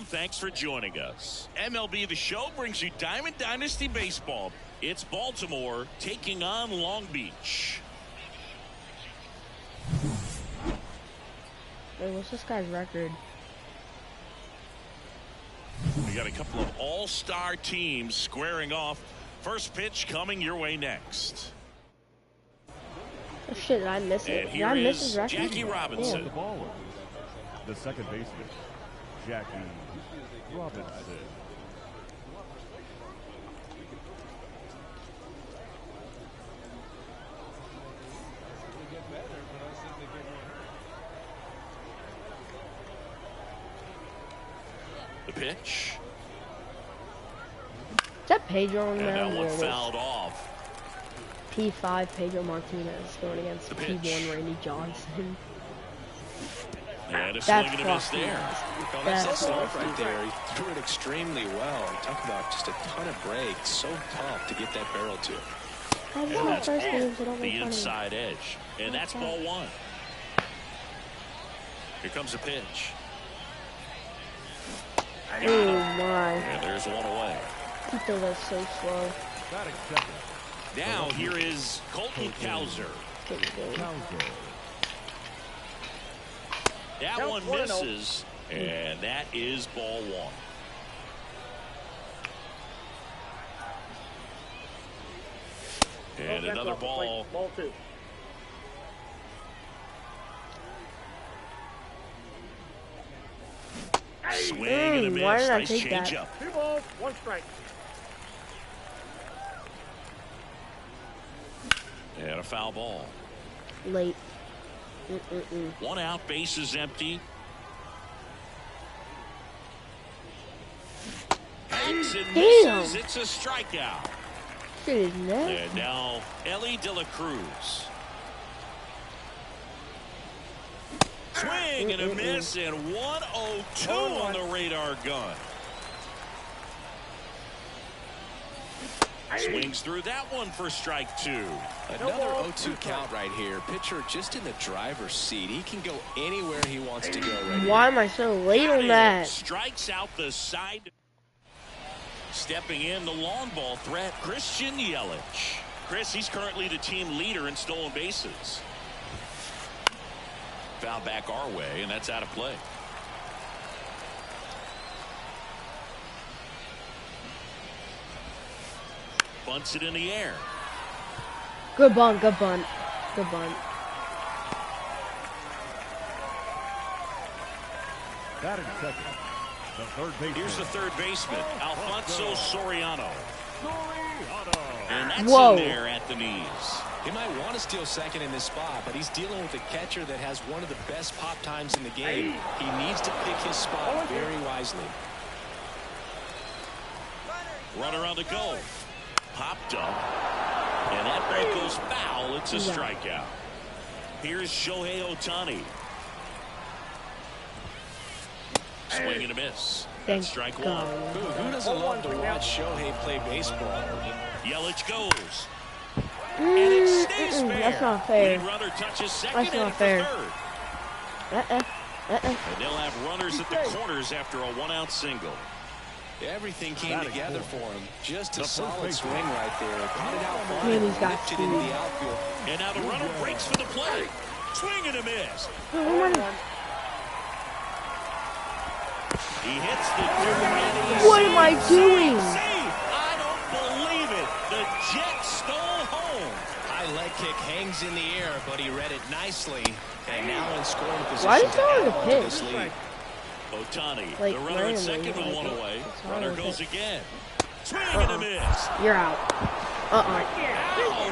Thanks for joining us. MLB The Show brings you Diamond Dynasty Baseball. It's Baltimore taking on Long Beach. Wait, what's this guy's record? We got a couple of all-star teams squaring off. First pitch coming your way next. Oh shit, did I miss it? And here is Jackie Robinson. The second baseman, Jackie Robinson. The pitch. Is that Pedro on there? And that one fouled off. P5 Pedro Martinez going against P1 Randy Johnson. And a swing and a miss there. Well, that's stuff right there. He threw it extremely well. Talk about just a ton of breaks. So tough to get that barrel to. And that's the inside edge. And that's ball one. Here comes a pitch. Oh my. And there's one away. He threw that so slow. Now here is Colton Cowser. That one misses, and that is ball one. And another ball. Ball two. Swing and a miss. Why did I nice take that? changeup. 2 balls, 1 strike. And a foul ball. Late. One out, base is empty. Hanks and misses. It's a strikeout. Shit is nasty. And now Ellie De La Cruz. Swing and a miss, and 102 on the radar gun. Swings through that one for strike two. Another 0-2 count right here. Pitcher just in the driver's seat. He can go anywhere he wants to go right Why am I so late on that? Strikes out the side. Stepping in the long ball threat, Christian Yelich. Chris, he's currently the team leader in stolen bases. Foul back our way, and that's out of play. Bunts it in the air. Good bunt, good bunt, good bunt. Batting second, the third baseman. Here's the third baseman, Alfonso Soriano. And that's Whoa. in there at the knees. He might want to steal second in this spot, but he's dealing with a catcher that has one of the best pop times in the game. He needs to pick his spot very wisely. Runner on the go. Popped up. And that ball goes foul. It's a strikeout. Here's Shohei Ohtani. Swing and a miss. Thank Strike God. one. Who doesn't love to watch Shohei play baseball? Yelich goes. And it stays fair. That's not fair. Lead runner touches second. That's not and fair. Third. And they'll have runners at the corners after a one-out single. Everything came together for him. Just a solid swing right there. Caught it out far Man, and he's got lifted into speed. the outfield. And now the runner breaks for the play. Swing and a miss. He hits the two. What am I doing? I don't believe it. The Jets stole home. High leg kick hangs in the air, but he read it nicely. And now in scoring position. Why is to there add a on to pitch? this lead. Ohtani, Like, the runner at randomly, second with like, one away. it's hard Runner with goes it. again. Swing and a miss. You're out. Out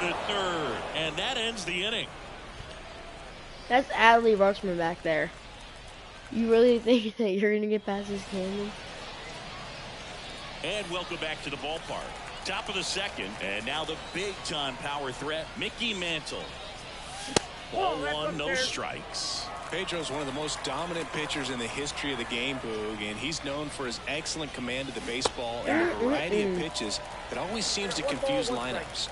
at third. And that ends the inning. That's Adley Rutschman back there. You really think that you're going to get past this canyon? And welcome back to the ballpark. Top of the second. And now the big-time power threat, Mickey Mantle. Ball one, no strikes. Pedro's one of the most dominant pitchers in the history of the game, Boog, and he's known for his excellent command of the baseball and the variety of pitches that always seems to confuse lineups.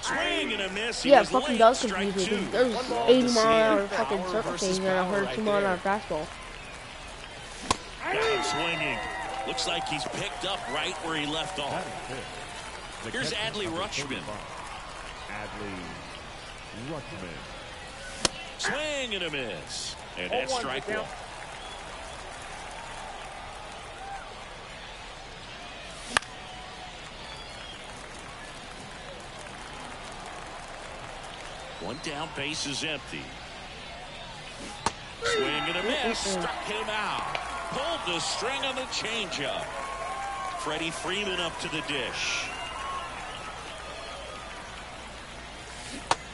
Swing Swing and a miss. He Yeah, it was fucking late. does Strike confuse me. two. There's Love 80 to see mile an it. hour fucking Power circle versus change and I power heard right 2 mile an there. hour fastball. Got him swinging. Looks like he's picked up right where he left off. Batting fifth, the Here's catcher, Adley number Rutschman. 35, Adley Rutschman. Swing and a miss. And that's strike one. One down, base is empty. Swing and a miss. Struck him out. Pulled the string on the changeup. Freddie Freeman up to the dish.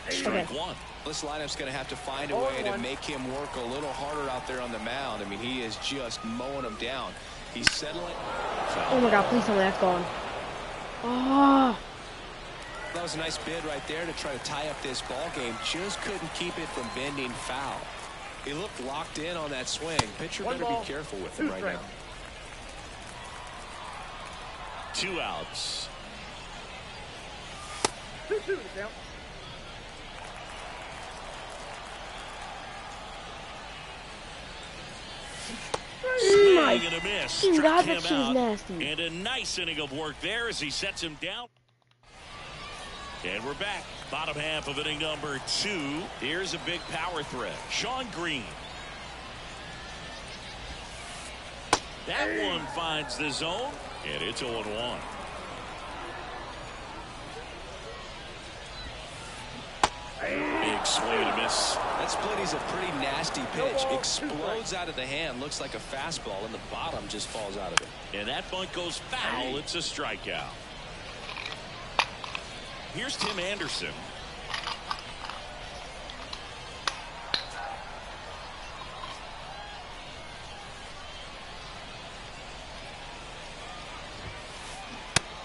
Strike one. This lineup's going to have to find a way to make him work a little harder out there on the mound. I mean, he is just mowing them down. He's settling. Oh my god, please tell me that's gone. Oh. That was a nice bid right there to try to tie up this ball game. Just couldn't keep it from bending foul. He looked locked in on that swing. Pitcher better be careful with him right now. 2 outs. 2-2 count. Swing and a miss. God, Struck that him shit is out. nasty. And a nice inning of work there as he sets him down. And we're back. Bottom half of inning number 2. Here's a big power threat. Sean Green. That one finds the zone. And it's 0-1. Big swing and a miss. That split is a pretty nasty pitch. Explodes out of the hand. Looks like a fastball, and the bottom just falls out of it. And that bunt goes foul. It's a strikeout. Here's Tim Anderson.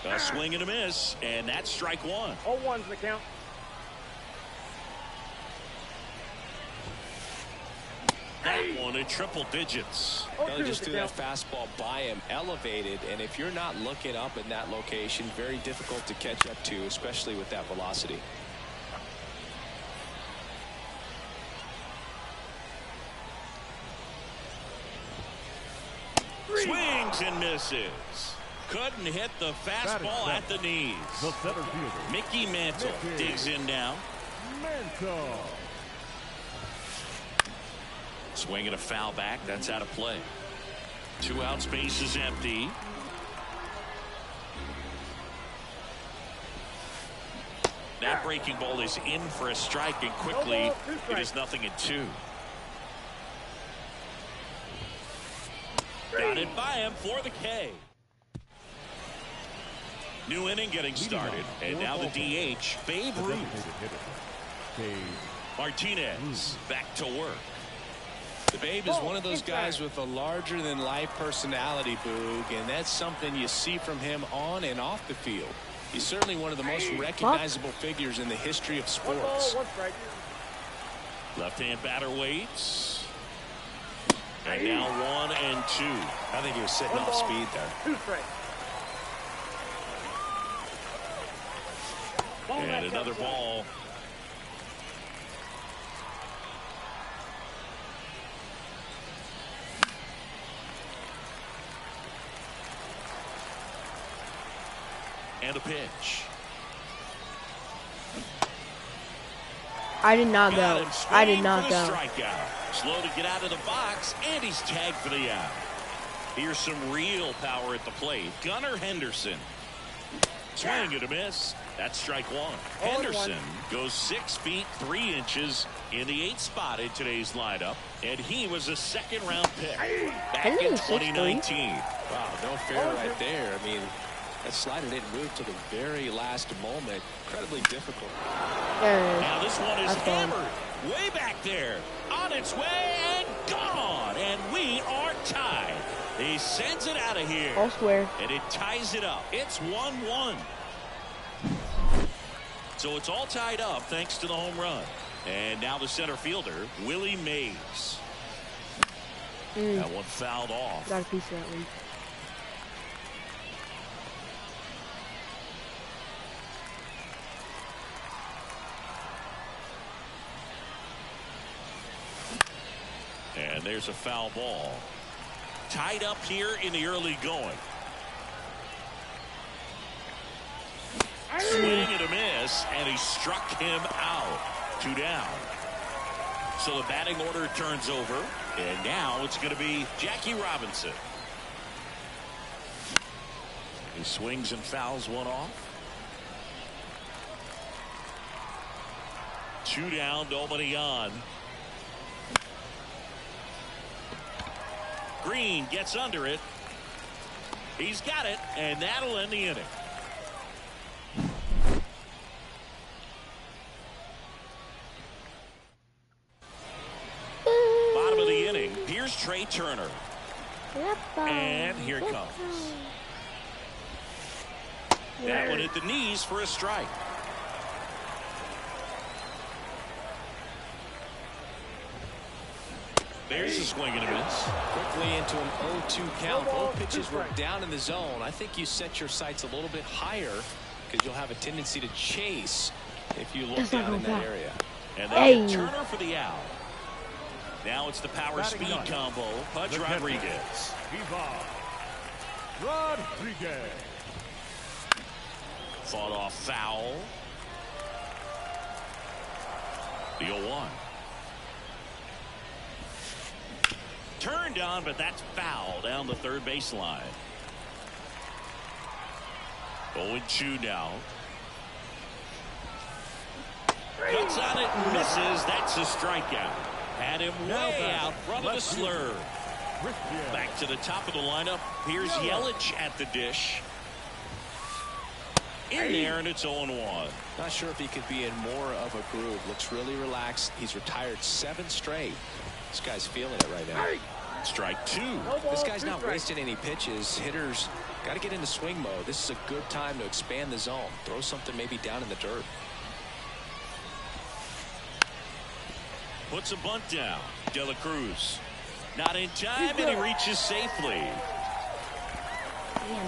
A swing and a miss, and that's strike one. 0-1's the count. That one in triple digits. They'll just threw that fastball by him, elevated, and if you're not looking up in that location, very difficult to catch up to, especially with that velocity. Swings and misses. Couldn't hit the fastball at the knees. The center fielder, Mickey Mantle digs in now. Mantle. Swing and a foul back. That's out of play. 2 outs, base is empty. That breaking ball is in for a strike, and quickly it is 0-2. Got it by him for the K. New inning getting started, and now the DH, Babe The Ruth. designated hitter, Dave Martinez back to work. The Babe is one of those guys with a larger-than-life personality, Boog, and that's something you see from him on and off the field. He's certainly one of the most recognizable figures in the history of 1 ball, sports. 1 strike. Left-hand batter waits. And now 1 and 2. I think he was sitting 1 off ball, speed there. 2 strikes. And another ball. And a pitch. I did not Got go. him I did swinging not for the go. strikeout. Slow to get out of the box, and he's tagged for the out. Here's some real power at the plate. Gunnar Henderson. Swing and a miss. That's strike one. Henderson goes 6 feet 3 inches in the 8th spot in today's lineup, and he was a second-round pick back in Henderson's 6'3". 2019. Wow, no fair right there. I mean, that slider didn't move to the very last moment. Incredibly difficult. There it is. Now this one is That's gone. hammered way back there, on its way and gone, and we are tied. He sends it out of here, All square. and it ties it up. It's 1-1. So it's all tied up thanks to the home run. And now the center fielder, Willie Mays. That one fouled off. Got a piece of that one. And there's a foul ball. Tied up here in the early going. Swing and a miss, and he struck him out. 2 down. So the batting order turns over, and now it's going to be Jackie Robinson. He swings and fouls one off. 2 down, nobody on. Green gets under it. He's got it, and that'll end the inning. Bottom of the inning. Here's Trey Turner. And here it comes. That one at the knees for a strike. There's a swing and a miss. Quickly into an 0-2 count. Both pitches were down in the zone. I think you set your sights a little bit higher because you'll have a tendency to chase if you look down in that area. And then Turner for the out. Now it's the power speed combo. Pudge Rodriguez. Rodriguez. Fought off foul. The 0-1. Turned on, but that's foul down the third baseline. 0-2 now. Cuts on it and misses. That's a strikeout. Had him way out front of the slurve. Back to the top of the lineup. Here's Yelich at the dish. In there, and it's 0-1. Not sure if he could be in more of a groove. Looks really relaxed. He's retired 7 straight. This guy's feeling it right now. Strike 2. This guy's not wasting any pitches. Hitters got to get into swing mode. This is a good time to expand the zone. Throw something maybe down in the dirt. Puts a bunt down. De La Cruz. Not in time, and he reaches safely.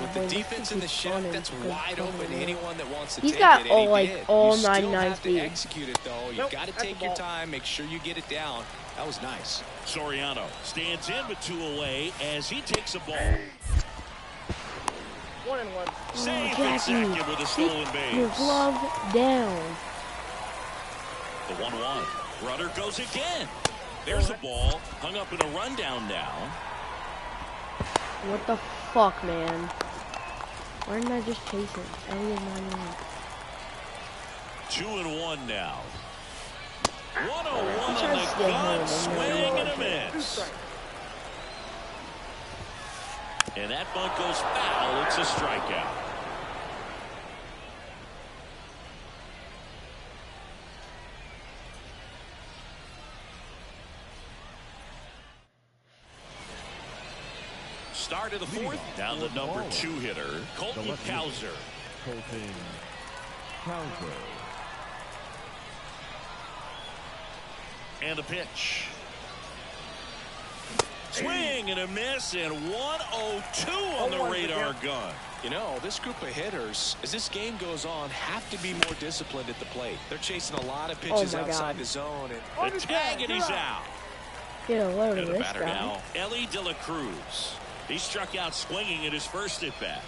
With the defense in the shed, that's wide open to anyone that wants to take it. He's got all, like all you 99 speed. speed. To execute it, though. You've got to take your time, make sure you get it down. That was nice. Soriano stands in with 2 away as he takes a ball. 1-1. Safe and second with a stolen base. Your glove down. The 1-1. Rudder goes again. There's a ball hung up in a rundown now. What the fuck, man? Why didn't I just chase him? Ellie is 99. 2-1 now. 101 on the gun, swing and a miss. And that bunt goes foul. It's a strikeout. Start of the 4th. Down the number 2 hitter, Colton Cowser. Colton Cowser. And the pitch. Swing and a miss, and 102 on the radar gun. You know, this group of hitters, as this game goes on, have to be more disciplined at the plate. They're chasing a lot of pitches outside the zone. And the tag, and he's out. Get a load of And the this batter guy. now, Ellie De La Cruz. He struck out swinging at his first at-bat.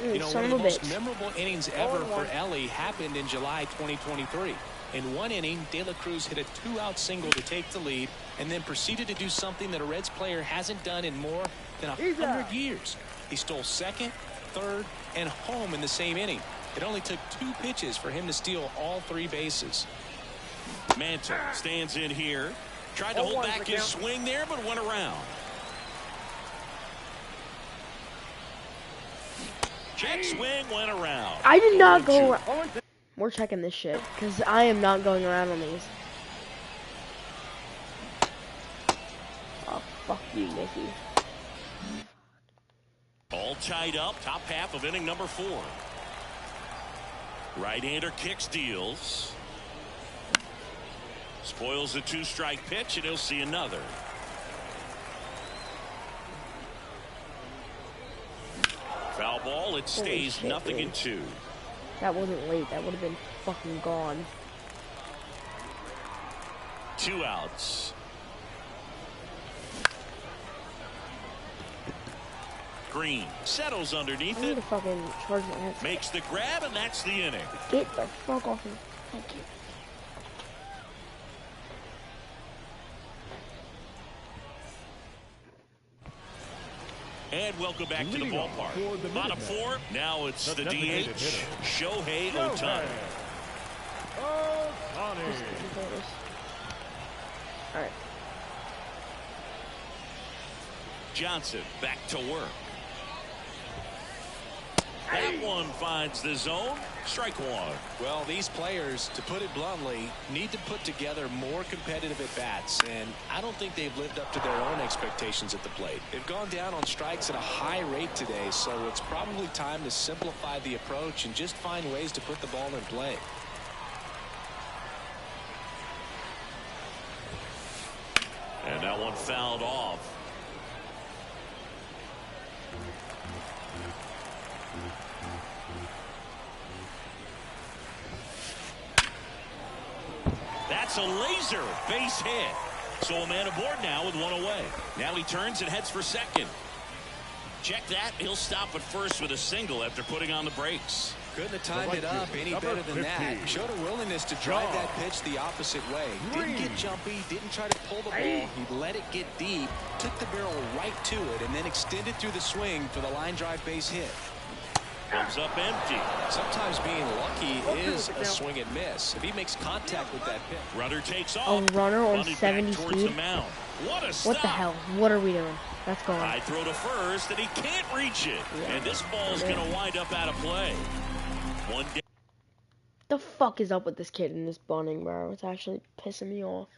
You know, one of the most memorable innings ever for Ellie happened in July 2023. In one inning, De La Cruz hit a 2-out single to take the lead and then proceeded to do something that a Reds player hasn't done in more than 100 years. He stole second, third, and home in the same inning. It only took 2 pitches for him to steal all 3 bases. Mantle stands in here. Tried to hold back his swing there, but went around. Check swing, went around. I did not go around. We're checking this shit, because I am not going around on these. Oh, fuck you, Mickey. All tied up, top half of inning number 4. Right-hander kicks, deals. Spoils a 2-strike pitch, and he'll see another. Foul ball, it stays shit, 0-2. That wasn't late. That would have been fucking gone. 2 outs. Green settles underneath I need it. to fucking charge my head. Makes the grab, and that's the inning. Get the fuck off me. Thank you. And welcome back to the Leading off ballpark. for the Bottom Minutemen, 4. Now it's the designated DH, hitter, Shohei Ohtani. Ohtani. Alright. Johnson back to work. That one finds the zone. Strike 1. Well, these players, to put it bluntly, need to put together more competitive at-bats, and I don't think they've lived up to their own expectations at the plate. They've gone down on strikes at a high rate today, so it's probably time to simplify the approach and just find ways to put the ball in play. And that one fouled off. That's a laser base hit. So a man aboard now with 1 away. Now he turns and heads for second. Check that. He'll stop at first with a single after putting on the brakes. Couldn't have timed it up any better than that. Showed a willingness to drive that pitch the opposite way. Didn't get jumpy, didn't try to pull the ball. He let it get deep, took the barrel right to it, and then extended through the swing for the line drive base hit. Comes up empty. Sometimes being lucky is a swing and miss. If he makes contact with that pitch. Runner takes A off. runner on Running 70 back towards speed? the mound. What a stop. What the hell? What are we doing? That's going. High throw to first, and he can't reach it. Yeah. And this ball's going to wind up out of play. One down. The fuck is up with this kid and this bunting, bro? It's actually pissing me off.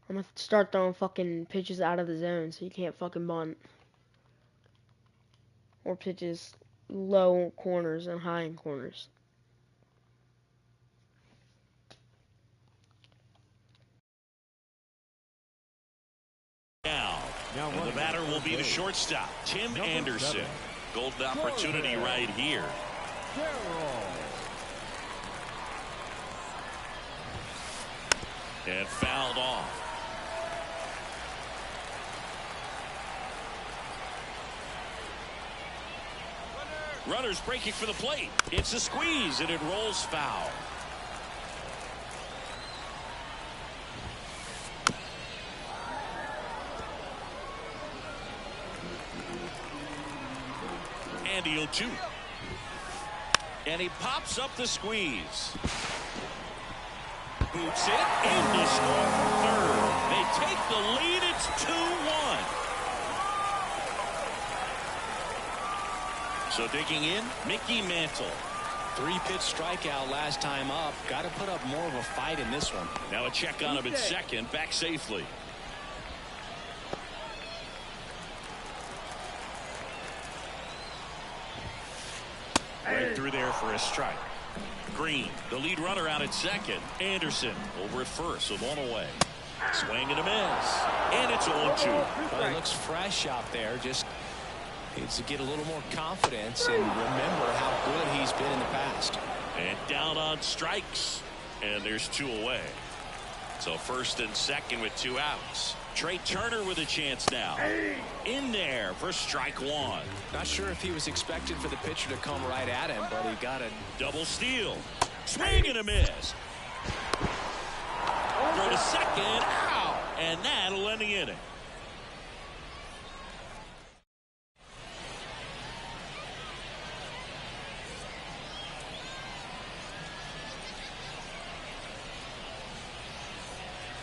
I'm gonna start throwing fucking pitches out of the zone so you can't fucking bunt. Or pitches low corners and high in corners. Now, and the batter will be the shortstop, Tim Anderson. 7. Golden opportunity right here. And fouled off. Runners breaking for the plate. It's a squeeze, and it rolls foul. And he'll shoot. And he pops up the squeeze. Boots it in to score from third. They take the lead. It's 2-1. So digging in, Mickey Mantle. 3-pitch strikeout last time up. Got to put up more of a fight in this one. Now a check on him at second. Back safely. Right through there for a strike. Green, the lead runner out at second. Anderson over at first with 1 away. Swing and a miss. And it's 0-2. Well, it looks fresh out there. Just needs to get a little more confidence and remember how good he's been in the past. And down on strikes. And there's 2 away. So first and second with 2 outs. Trey Turner with a chance now. In there for strike 1. Not sure if he was expecting for the pitcher to come right at him, but he got a Double steal. Swing and a miss. Throw to second. Ow! And that'll end the inning.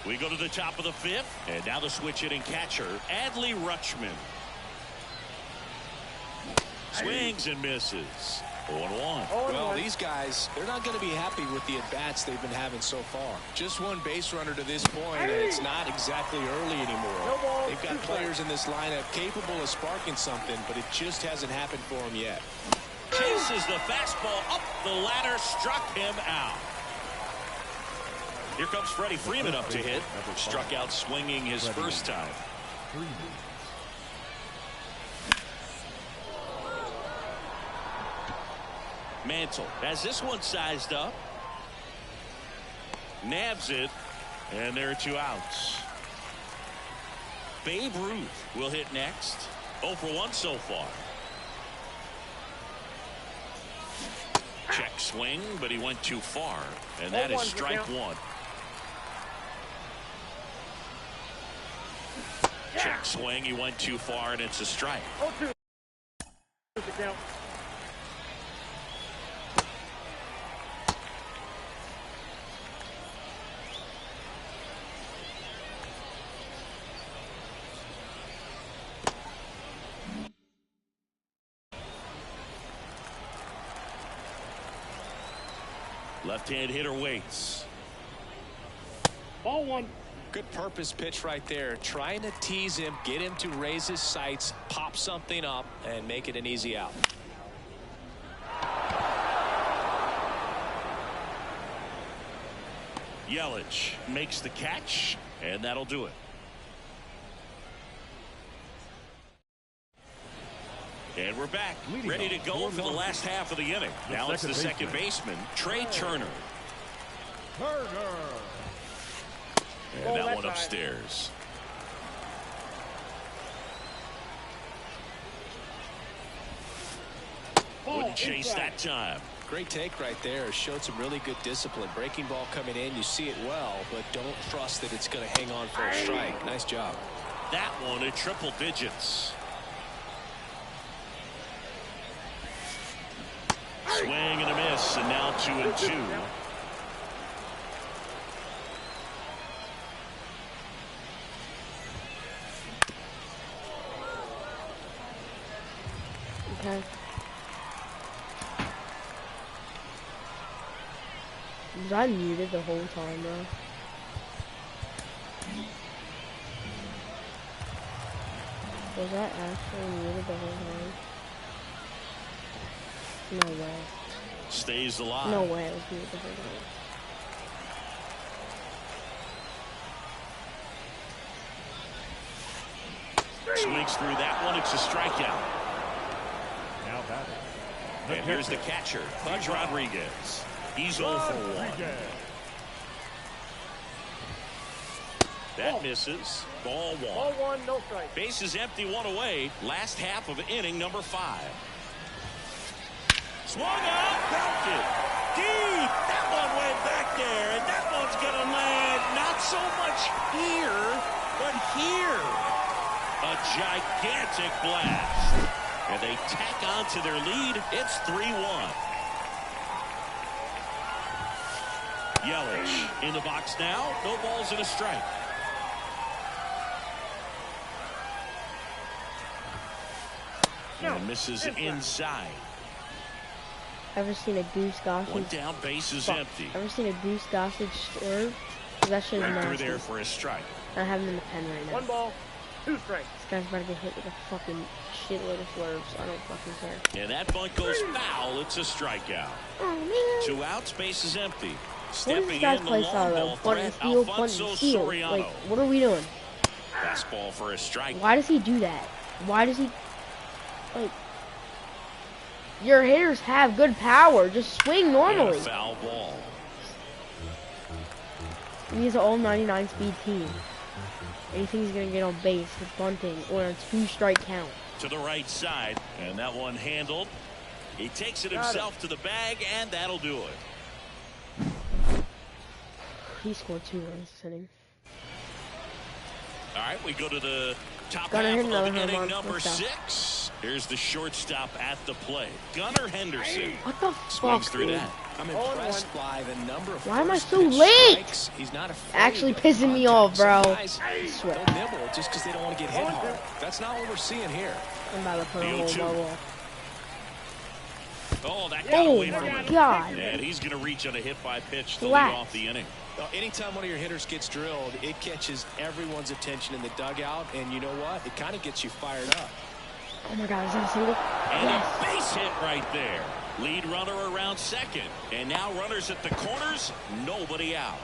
We go to the top of the 5th, and now the switch hitting catcher, Adley Rutschman. Swings and misses. 0-1. Well, these guys, they're not going to be happy with the at-bats they've been having so far. Just one base runner to this point, and it's not exactly early anymore. They've got players in this lineup capable of sparking something, but it just hasn't happened for them yet. Chases the fastball up the ladder, struck him out. Here comes Freddie Freeman up to hit. Struck out swinging his first time. Mantle has this one sized up. Nabs it, and there are 2 outs. Babe Ruth will hit next. 0 for 1 so far. Check swing, but he went too far, and that is strike 1. Check swing, he went too far, and it's a strike. Left-hand hitter waits. Ball 1. Good purpose pitch right there. Trying to tease him, get him to raise his sights, pop something up, and make it an easy out. Yelich makes the catch, and that'll do it. And we're back, ready to go for the last half of the inning. Now it's the second baseman, Trey Turner. And that one upstairs. Wouldn't chase that time. Great take right there. Showed some really good discipline. Breaking ball coming in, you see it well, but don't trust that it's going to hang on for a strike. Nice job. That one at triple digits. Swing and a miss, and now 2-2. Okay. Was I muted the whole time, bro? Was I actually muted the whole time? No way. Stays alive. No way I was muted the whole time. Swings through that one. It's a strikeout. Now batting. And here's the catcher, Pudge Rodriguez. He's 0 for 1. That misses. Ball 1. Ball 1, no strike. Base is empty, 1 away. Last half of inning number 5. Swung out, belted. Deep. That one went back there, and that one's going to land not so much here, but here. A gigantic blast. And they tack on to their lead. It's 3-1. Yelich in the box now. No balls and a strike. And misses inside. Ever seen a Goose Gossage? One down, base is empty. Ever seen a Goose Gossage swerve? That shit is Right through nasty. there for a strike. I have him in the pen right now. 1 ball, 2 strikes. This guy's about to get hit with a fucking shitload of swerves. I don't fucking care. And that bunt goes foul. It's a strikeout. Oh, man. 2 outs, base is empty. What is Stepping this guy's in the play long style, ball though? Bunt and threat, steal, bunt Alfonso and steal. Soriano. Like, what are we doing? Fastball for a strike. Why does he do that? Why does he... Like... Your hitters have good power. Just swing And normally. a foul ball. He's an all 99 speed team. Anything he's gonna get on base with bunting or a 2-strike count. To the right side, and that one handled. He takes it himself to the bag, and that'll do it. He scored 2 runs this inning. All right, we go to the top Gunnar half hit another of home inning run. number Let's go. 6. Here's the shortstop at the plate, Gunnar Henderson. What the Swings fuck, through dude? that. I'm impressed by the number of Why am I first so pitch late? strikes. He's not afraid Actually of pissing me contact. off, bro. Some guys, Swear. they'll nibble just because they don't want to get hit hard. That's not what we're seeing here. I'm about to put a The whole 0-2. ball. Oh, that got away Oh from my him. god. And he's going to reach on a hit by pitch to Relax. lead off the inning. Well, anytime one of your hitters gets drilled, it catches everyone's attention in the dugout, and you know what? It kind of gets you fired up. Oh my god, is that a single? And Yes. a base hit right there. Lead runner around second. And now runners at the corners, nobody out.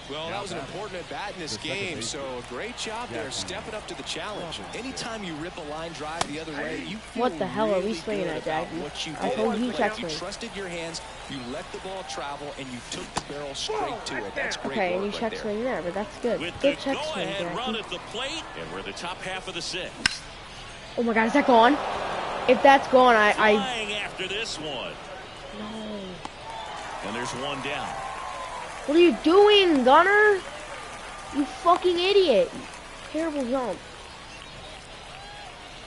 Well, that was an important at-bat in this game, so a great job there stepping up to the challenge. Anytime you rip a line drive the other way, you feel What the hell are we really swinging good at, about Jackie? what you I did. told you check You swing. trusted your hands, you let the ball travel, and you took the barrel straight to it. That's great Okay, and work you right check there. swing there, but that's good. With Good the check swing, go-ahead run Jackie. at the plate, and we're in the top half of the sixth. Oh my God, is that gone? If that's gone, I Flying after this one. no. And there's one down. What are you doing, Gunner? You fucking idiot. Terrible jump.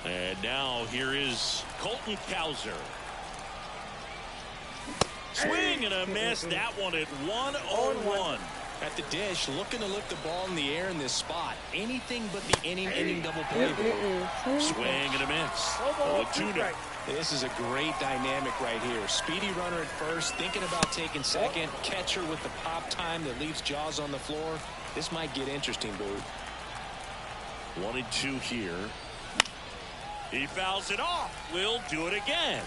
And now here is Colton Cowser. Swing and a miss. That one at 1-0-1. At the dish, looking to lift the ball in the air in this spot. Anything but the inning double play. Swing and a miss. 0-2 now. This is a great dynamic right here. Speedy runner at first, thinking about taking second. Catcher with the pop time that leaves Jaws on the floor. This might get interesting, Boo. 1-2 here. He fouls it off. We'll do it again.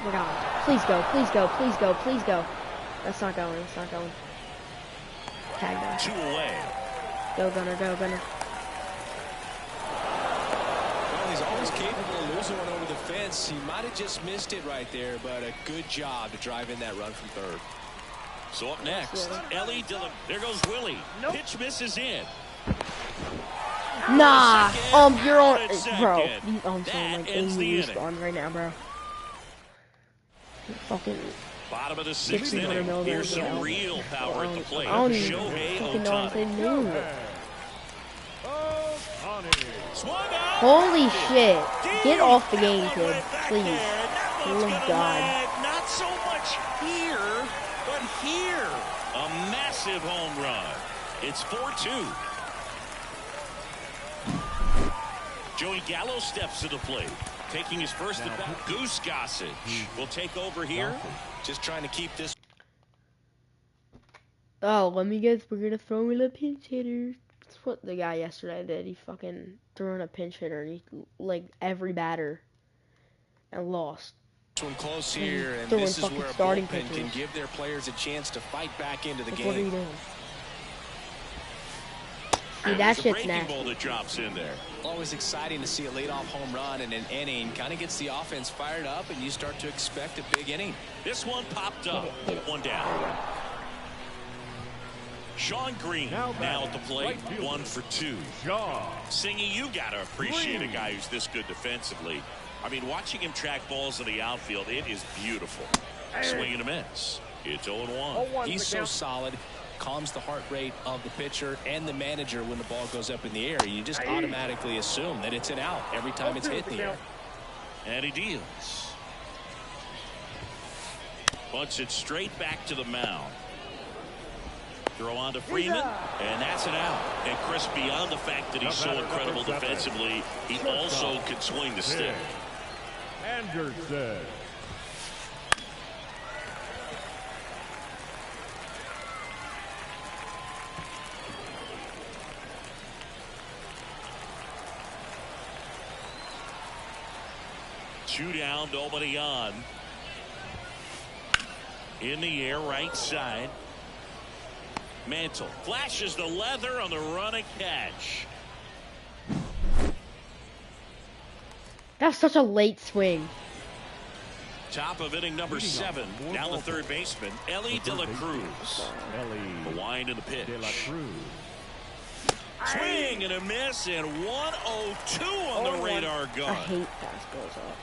Oh my God. Please go, please go, please go, please go. That's not going, it's not going. Tag down. 2 away. Go, Gunner, go, Gunner. Well, he's always capable of losing one over the fence. He might have just missed it right there, but a good job to drive in that run from third. So up next, Ellie Dillon. There goes Willie. Pitch misses in. Nah, you're on, Second. bro. I'm sorry, That like, ends the inning. respawn right now, bro. Fucking. Bottom of the sixth 1600 inning. milligrams Here's of some L. real power at the plate. I don't even Shohei fucking know how to say Ohtani. name. Swung out. Holy shit. Get Deep. off the game, That kid. went back Please. there. That one's Oh, gonna God. land not so much here, but here. A massive home run. It's 4-2. Joey Gallo steps to the plate. Taking his first at bat. Goose Gossage will take over here. Just trying to keep this. Oh, let me guess. We're gonna throw in a pinch hitter. That's what the guy yesterday did. He fucking threw in a pinch hitter and he, like, every batter and lost. This one close here, and throwing this is fucking where a starting bullpen can pitchers. give their players a chance to fight back into the Like, what are you game. doing? See, that There's a shit's breaking nasty. ball that drops in there. Always exciting to see a leadoff home run in an inning. Kind of gets the offense fired up, and you start to expect a big inning. This one popped up. Hit it. One down. Sean Green now at the plate. 1 for 2. Singy, you gotta appreciate a guy who's this good defensively. I mean, watching him track balls in the outfield, it is beautiful. Swing and a miss. It's 0-1. He's so solid, calms the heart rate of the pitcher and the manager when the ball goes up in the air. You just automatically assume that it's an out every time it's hit in the air. And he deals. Bunts it straight back to the mound. Throw on to Freeman, and that's an out. And Chris, beyond the fact that he's so incredible defensively, he also can swing the stick. Anderson. Two down, nobody on. In the air, right side. Mantle flashes the leather on the running catch. That's such a late swing. Top of inning number 7. Now the third baseman, Ellie De La Cruz. The wind in the pitch. De La Cruz. Swing and a miss, and 1-0-2 on the radar I gun. hate fastballs up.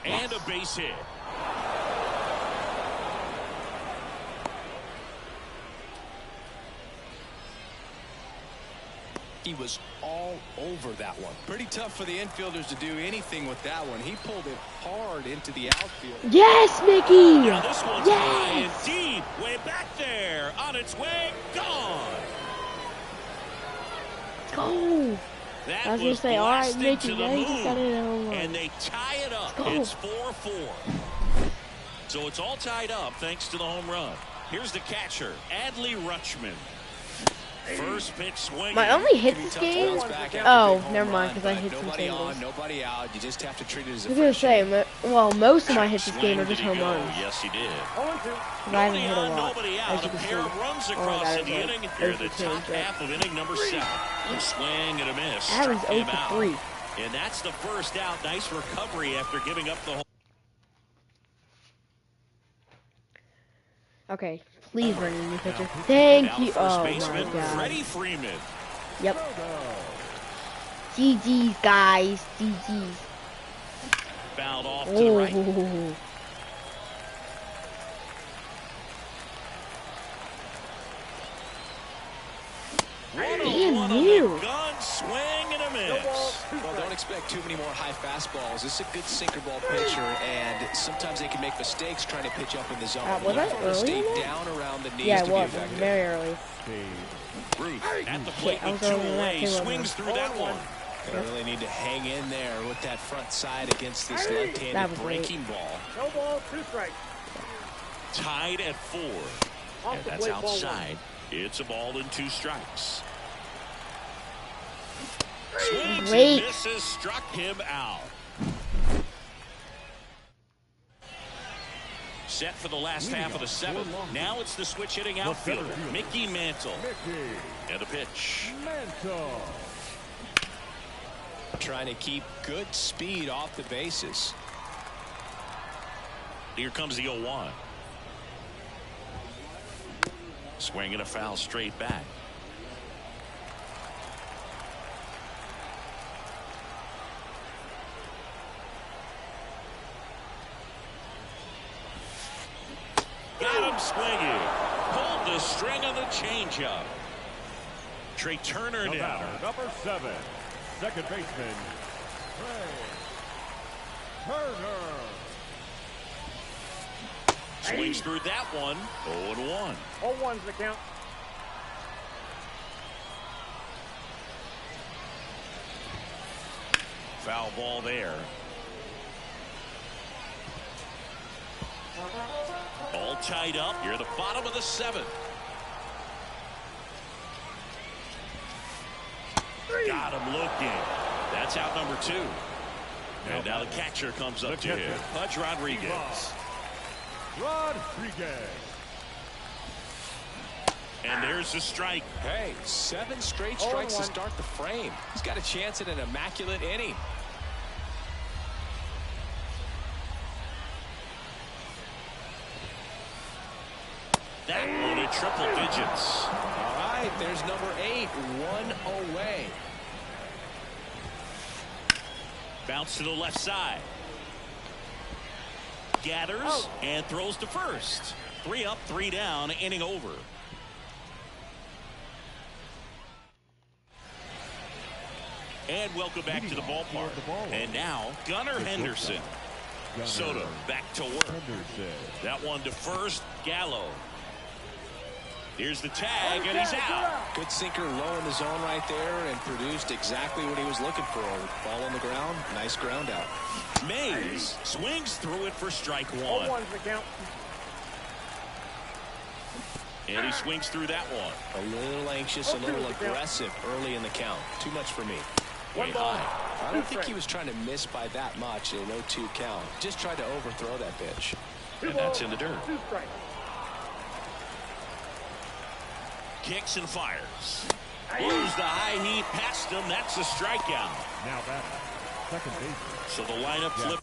And a base hit. He was all over that one. Pretty tough for the infielders to do anything with that one. He pulled it hard into the outfield. Yes, Mickey! Now this one's high and Yes! deep, way back there, on its way, gone. Let's go! That I was gonna say, all right, blasted Mickey, to the now you just got moon, it home run. and they tie it up. Let's go. It's 4-4. So it's all tied up thanks to the home run. Here's the catcher, Adley Rutschman. First pitch swing. My only hit this game. Oh, never mind, because I hit some Nobody singles. on, nobody out. You just have to treat it as a I was gonna say, well, most of my hits this game are just home runs. Yes, he did. 0-2. I haven't hit a lot, Nobody as out. you A can pair see. of runs Oh my across God, in the it's inning. like Here, 0 the for 2, top right? half of inning number 7. A swing and a miss. That was Struck 0 him for out. 3. And that's the first out. Nice recovery after giving up the home. Okay, please run a new pitcher. Thank Now you. first Oh baseman, my God. Freddie Freeman. Yep. GG's, guys. GG's. Fouled off to the right. Oh. Damn you. Gun swing and a miss. Well, don't expect too many more high fastballs. This is a good sinker ball pitcher, and sometimes they can make mistakes trying to pitch up in the zone. Was that early Stay in that? down around the knees Yeah, to it be was. effective. Very early. Ruth at the plate I with was 2 early in that away. too, wasn't Swings I? through that one. They really need to hang in there with that front side against this That left-handed was breaking ball. No ball, 2 strikes. Tied at 4. Off And the that's plate, ball 1. outside. It's a ball and 2 strikes. Swings Great. and misses, struck him out. Set for the last half of the 7th. Now it's the switch hitting outfielder, Mickey Mantle. And a pitch. Mantle. Trying to keep good speed off the bases. Here comes the 0-1. Swing and a foul straight back. Got him swinging. Pulled the string on the changeup. Trey Turner The down. batter, number 7, second baseman, Trey Turner. Swings through that one. 0-1. 0-1's the count. Foul ball there. All tied up. You're at the bottom of the 7th. Got him looking. That's out number 2. And now the catcher comes up to him. Pudge Rodriguez. Rodriguez. And there's the strike. Hey, 7 straight strikes to start the frame. He's got a chance at an immaculate inning. That one in triple digits. All right, there's number 8, 1 away. Bounce to the left side. Gathers and throws to first. 3 up, 3 down, inning over. And welcome back to the ballpark. And now Gunnar Henderson. Soto back to work. That one to first. Gallo. Here's the tag, and he's out. Good sinker low in the zone right there and produced exactly what he was looking for. Ball on the ground, nice ground out. Mays swings through it for strike 1. 0-1's the count. And he swings through that one. A little anxious, a little aggressive early in the count. Too much for me. Way high. I don't think he was trying to miss by that much in a 0-2 count. Just tried to overthrow that pitch. And that's in the dirt. 2 strikes. Kicks and fires. Blows the high heat past him. That's a strikeout. Now batter, second baseman. So the lineup flips.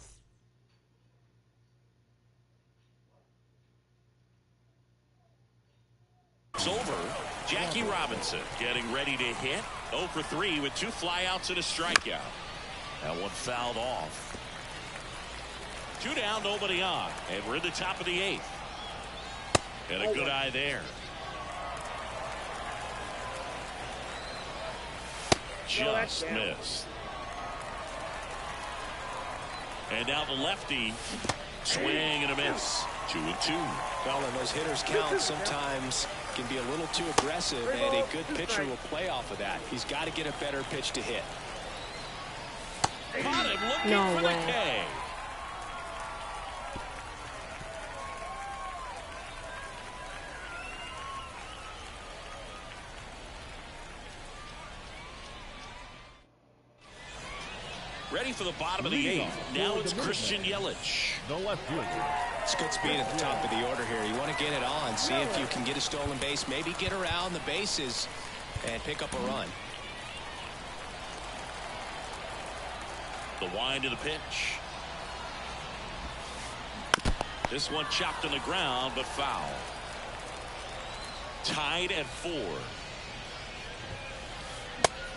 It's over. Jackie Robinson getting ready to hit. 0 for 3 with 2 flyouts and a strikeout. That one fouled off. 2 down, nobody on. And we're at the top of the 8th. And a good eye there. Just missed. And now the lefty. Swing and a miss. 2-2. Well, when those hitters count, sometimes can be a little too aggressive, and a good pitcher will play off of that. He's got to get a better pitch to hit. Caught him looking No for way. the K. Ready for the bottom of the eighth. Now it's Christian Yelich. The left fielder. It's good speed at the top of the order here. You want to get it on, see if you can get a stolen base, maybe get around the bases and pick up a run. The wind of the pitch. This one chopped on the ground, but foul. Tied at 4.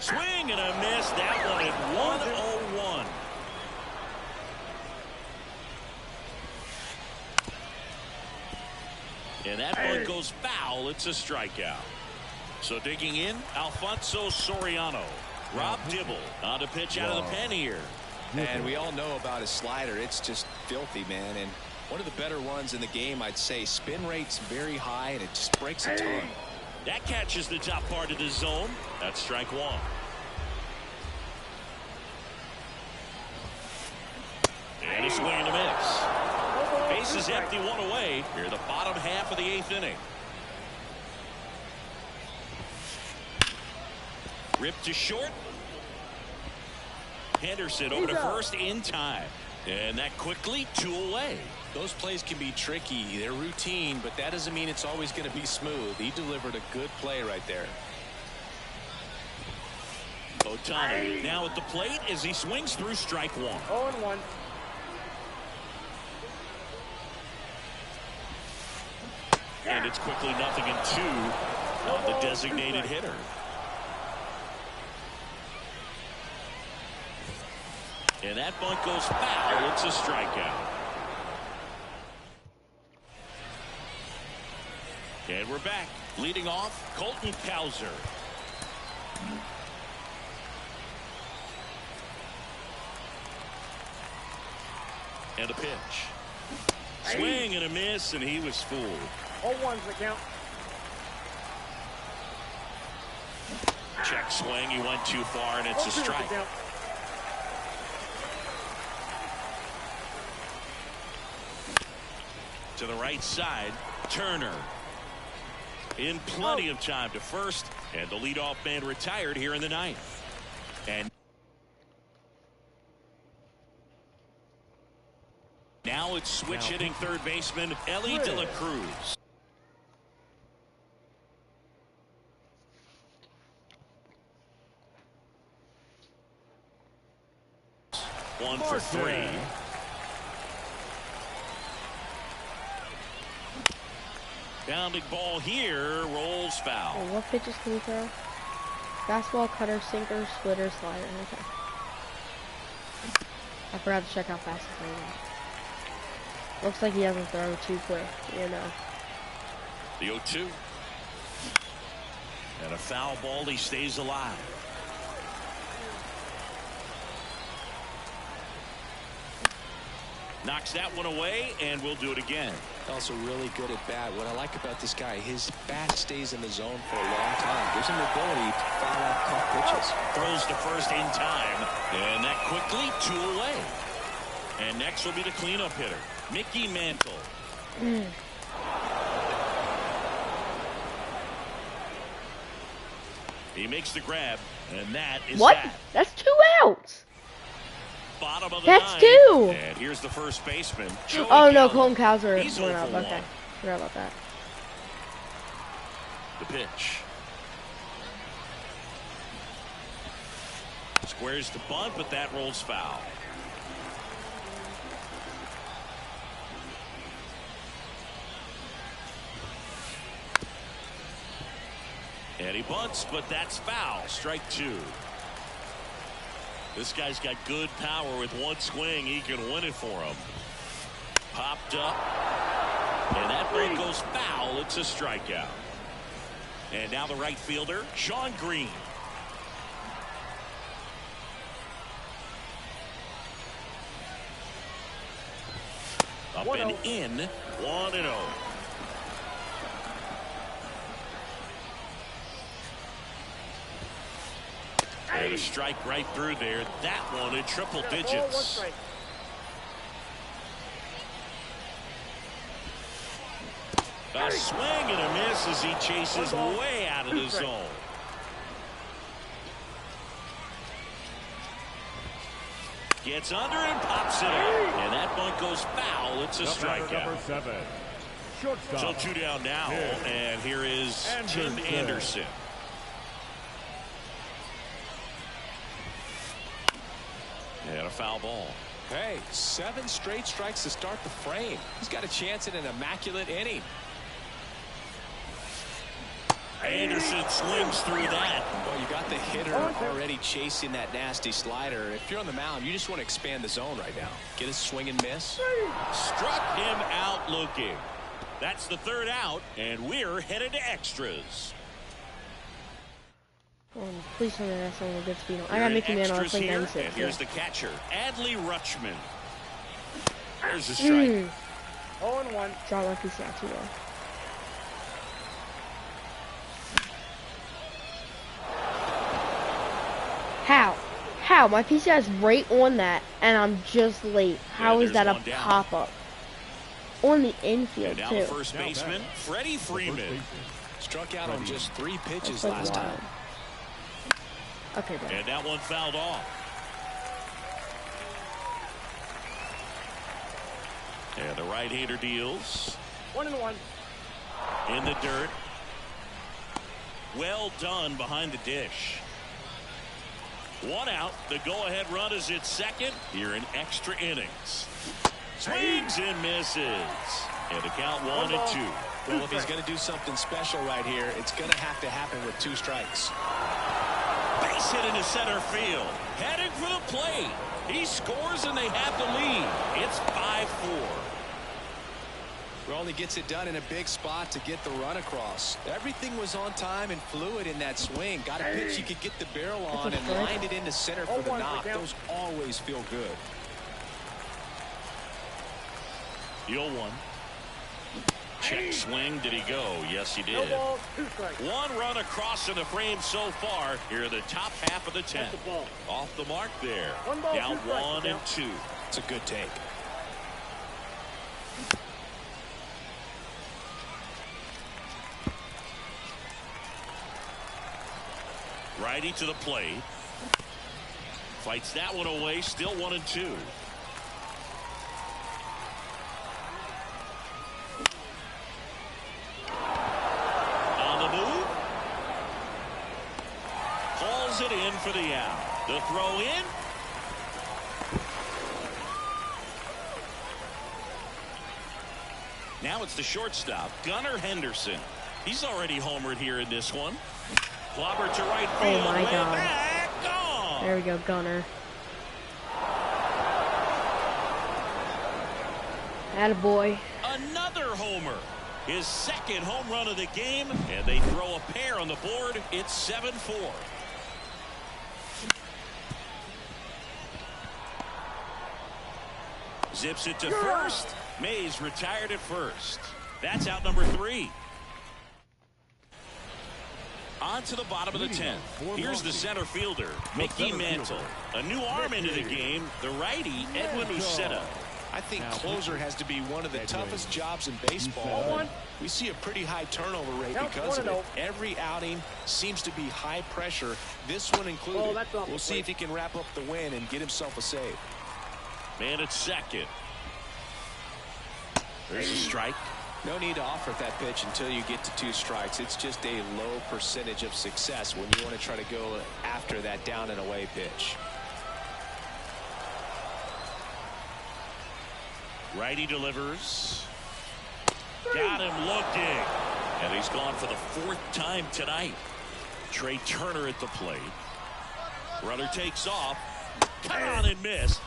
Swing and a miss. That one at 101. And that one goes foul. It's a strikeout. So digging in, Alfonso Soriano. Rob Dibble on to pitch out of the pen here. And we all know about his slider. It's just filthy, man. And one of the better ones in the game, I'd say. Spin rate's very high, and it just breaks a ton. That catches the top part of the zone. That's strike 1. And a swing and a miss. Base is empty, 1 away. Here, the bottom half of the 8th inning. Ripped to short. Henderson over to first in time. And that quickly 2 away. Those plays can be tricky. They're routine, but that doesn't mean it's always going to be smooth. He delivered a good play right there. Ohtani now at the plate as he swings through strike 1. 0-1. And it's quickly 0-2 on the designated hitter. And that bunt goes foul. It's a strikeout. And we're back. Leading off, Colton Cowser. And a pitch. Swing and a miss, and he was fooled. 0-1's the count. Check swing. He went too far, and it's a 0-2's the strike. count. To the right side, Turner. In plenty of time to first, and the leadoff man retired here in the 9th. And now it's switch hitting third baseman Ellie De La Cruz. One for 3. Bounding ball here, rolls foul. Oh, what pitches can he throw? Fastball, cutter, sinker, splitter, slider. Okay. I forgot to check how fast he's throwing. Looks like he doesn't throw too quick, you know. The 0-2. And a foul ball, he stays alive. Knocks that one away, and we'll do it again. Also really good at bat. What I like about this guy, his bat stays in the zone for a long time. Gives him the ability to foul out tough pitches. Throws to first in time, and that quickly 2 away. And next will be the cleanup hitter, Mickey Mantle. He makes the grab, and that is What? that. That's 2 outs. Bottom of the That's 9th. 2. And here's the first baseman. Joey Oh no, Gallo. Colton Cowser He's went 0 up. for 1. Okay, forgot about that. The pitch. Squares the bunt, but that rolls foul. And he bunts, but that's foul. Strike 2. This guy's got good power. With one swing, he can win it for him. Popped up. And that one goes foul. It's a strikeout. And now the right fielder, Sean Green. Up and in, 1-0. And a strike right through there. That one in triple digits. A swing and a miss as he chases way out of the zone. Gets under and pops it up. And that one goes foul. It's a strikeout. Number 7. Shortstop. So 2 down now. And here is Tim Anderson. And a foul ball. Hey, 7 straight strikes to start the frame. He's got a chance at an immaculate inning. Anderson swings through that. Well, you got the hitter already chasing that nasty slider. If you're on the mound, you just want to expand the zone right now. Get a swing and miss. Struck him out looking. That's the 3rd out, and we're headed to extras. Please tell me that's on a good speed. I gotta make him in on play 96. And here's the catcher, Adley Rutschman. There's the strike. 0-1. Drop my piece out too low. How? My PCI is right on that, and I'm just late. How is that a pop-up? On the infield, and now too. The first baseman, Freddie Freeman. Struck out on just 3 pitches last time. Okay, bro. And that one fouled off. And the right-hander deals. 1-1. In the dirt. Well done behind the dish. 1 out. The go-ahead run is at second here in extra innings. Swings and misses. And the count 1-2. Well, if he's going to do something special right here, it's going to happen with 2 strikes. Base hit into center field. Heading for the plate. He scores and they have the lead. It's 5-4. Well, he gets it done in a big spot to get the run across. Everything was on time and fluid in that swing. Got a pitch you could get the barrel on and lined it into center for the knock. Those always feel good. The 0-1. Check swing. Did he go? Yes, he did. No balls, 2 strikes. 1 run across in the frame so far. Here are the top half of the 10th. Off the mark there. 1 ball, down 2 strikes, 1 and 2. It's a good take. Righty to the plate. Fights that one away. Still 1 and 2. On the move. Hauls it in for the out. The throw in. Now it's the shortstop, Gunnar Henderson. He's already homered here in this one. Clobber to right field. Oh my God. Back, gone. There we go, Gunnar. Attaboy. Another homer. His 2nd home run of the game, and they throw a pair on the board. It's 7-4. Zips it to first. Mays retired at first. That's out number 3. On to the bottom of the 10th. Here's the center fielder, Mickey Mantle. A new arm into the game, the righty, Edwin Uceta. I think closer has to be one of the toughest jobs in baseball. We see a pretty high turnover rate because of it. Every outing seems to be high pressure, this one included. We'll see if he can wrap up the win and get himself a save. Man at second. There's a strike. No need to offer that pitch until you get to 2 strikes. It's just a low percentage of success when you want to try to go after that down and away pitch. Righty delivers. Got him looking. And he's gone for the 4th time tonight. Trey Turner at the plate. Runner takes off. Come on and miss.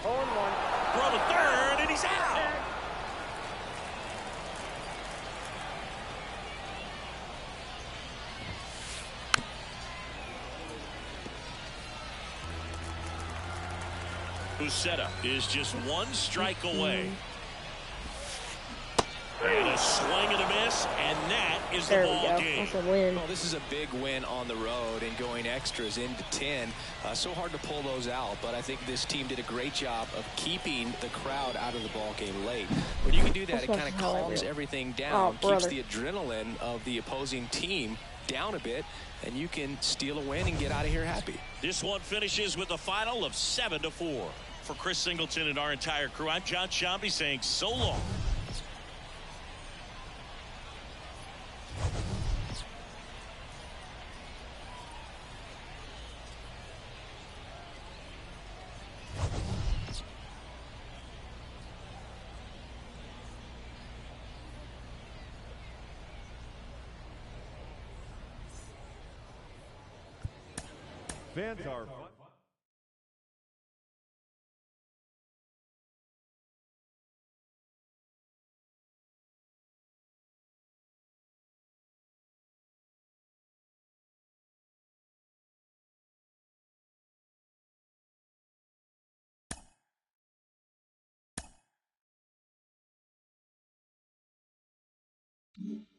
0-1. Throw to 3rd, and he's out. Uceta is just 1 strike away. And a swing and a miss, and that is the ball game. That's a win. Well, this is a big win on the road and going extras into 10. So hard to pull those out, but I think this team did a great job of keeping the crowd out of the ball game late. When you can do that, it kind of calms everything down, keeps the adrenaline of the opposing team down a bit, and you can steal a win and get out of here happy. This one finishes with a final of 7-4. For Chris Singleton and our entire crew, I'm John Shambi saying so long. Fans are Mm-hmm.